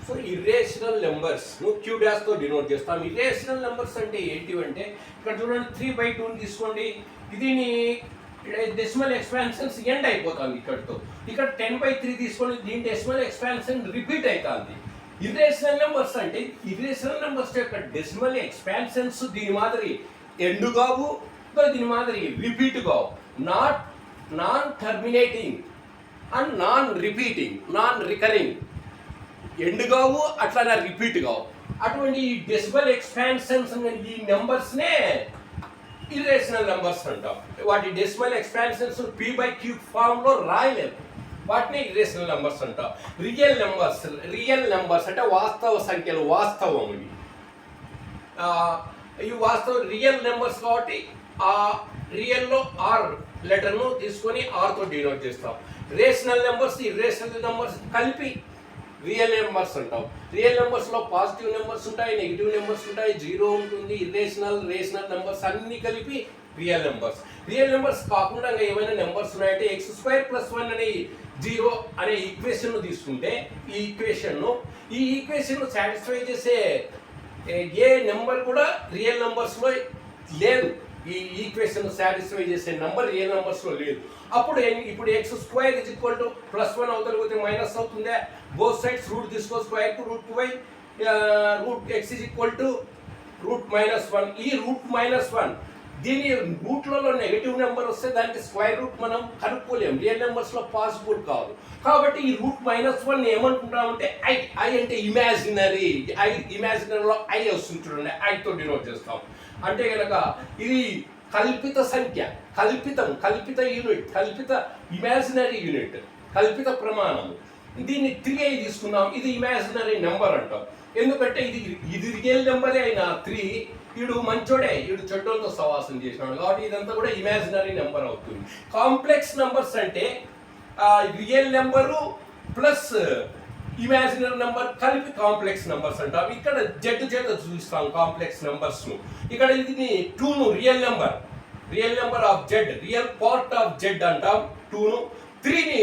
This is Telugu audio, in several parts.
సో ఇర్రేషనల్ నెంబర్స్ను క్యూ డాష్తో డినోట్ చేస్తాం. ఇర్రేషనల్ నెంబర్స్ అంటే ఏంటివంటే ఇక్కడ చూడండి 3/2 తీసుకోండి. దీని డెసిమల్ ఎక్స్పాన్షన్స్ ఎండ్ అయిపోతుంది ఇక్కడతో. ఇక్కడ 10/3 తీసుకోండి, దీని డెసిమల్ ఎక్స్పాన్షన్ రిపీట్ అవుతుంది. ఇర్రేషనల్ నెంబర్స్ అంటే ఇర్రేషనల్ నెంబర్స్ యొక్క డెసిమల్ ఎక్స్పాన్షన్స్ దీని మాదిరి ఎండ్ కావు, దీని మాదిరి రిపీట్ కావు. Non terminating and non repeating, non recurring. End కావు, అట్లానే రిపీట్ కావు. అటువంటి ఈ డెసిమల్ ఎక్స్పాన్షన్స్ ఈ నెంబర్స్నే ఇర్రేషనల్ నెంబర్స్ అంటాం. వాటి డెసిమల్ ఎక్స్పాన్షన్స్ p/q ఫామ్లో రాయలేము, వాటిని ఇర్రేషనల్ నెంబర్స్ అంటాం. రియల్ నెంబర్స్ అంటే వాస్తవ సంఖ్యలు, వాస్తవం ఇవి. ఇవి వాస్తవ రియల్ నెంబర్స్ కాబట్టి ఆ రియల్లో ఆర్ లెటర్ను తీసుకొని ఆర్తో డినోట్ చేస్తాం. రేషనల్ నెంబర్స్ ఇర్రేషనల్ నెంబర్స్ కలిపి రియల్ నెంబర్స్ అంటాం. రియల్ నెంబర్స్లో పాజిటివ్ నెంబర్స్ ఉంటాయి, నెగిటివ్ నెంబర్స్ ఉంటాయి, జీరో ఉంటుంది. రేషనల్ నెంబర్స్ అన్నీ కలిపి రియల్ నెంబర్స్. రియల్ నెంబర్స్ కాకుండా ఏమైనా నెంబర్స్ ఉన్నాయంటే x² + 1 అనే 0 అనే ఈక్వేషన్ను తీసుకుంటే ఈ ఈక్వేషన్ను సాటిస్ఫై చేసే ఏ నెంబర్ కూడా రియల్ నెంబర్స్లో లేదు. ఈ ఈక్వేషన్ సాటిస్ఫై చేసే నెంబర్ రియల్ నెంబర్స్లో లేదు. అప్పుడు ఇప్పుడు x² +1 అవతల పోతే మైనస్ అవుతుందా? బోత్ సైడ్స్ రూట్ తీసుకో, స్క్వేర్ టు √2y √x √-1. ఈ √-1 దీని రూట్లలో నెగిటివ్ నెంబర్ వస్తే దానికి స్క్వేర్ రూట్ మనం కనుక్కోలేము, రియల్ నెంబర్స్లో పాసిబుల్ కాదు. కాబట్టి ఈ √-1 ఏమంటున్నామంటే ఐ అంటే ఇమాజినరీలో ఐ వస్తుంది చూడండి, ఐతో డినోట్ చేస్తాం. అంటే కనుక ఇది కల్పిత సంఖ్య, కల్పిత యూనిట్, కల్పిత ఇమాజినరీ యూనిట్, కల్పిత ప్రమాణం. దీన్ని 3i తీసుకున్నాం. ఇది ఇమాజినరీ నెంబర్ అంటాం. ఎందుకంటే ఇది రియల్ నెంబరే అయినా 3, వీడు మంచోడే, వీడు చెడ్డోళ్ళతో సవాసం చేసినాడు కాబట్టి ఇదంతా కూడా ఇమాజినరీ నెంబర్ అవుతుంది. కాంప్లెక్స్ నెంబర్స్ అంటే real number plus imaginary number కలిపి కాంప్లెక్స్ నెంబర్స్ అంటాం. ఇక్కడ జెడ్ చేత చూపిస్తాం కాంప్లెక్స్ నెంబర్స్ను. ఇక్కడ ఇది 2ను real number of Z, real part of Z అంటాం 2ను. 3ని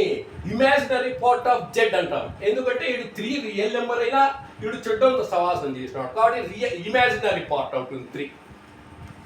ఇమాజినరీ పార్ట్ ఆఫ్ జెడ్ అంటాం. ఎందుకంటే వీడు 3 రియల్ నెంబర్ అయినా వీడు చెడ్డోళ్ళతో సవాసం చేసినాడు కాబట్టి ఇమాజినరీ పార్ట్ అవుతుంది 3.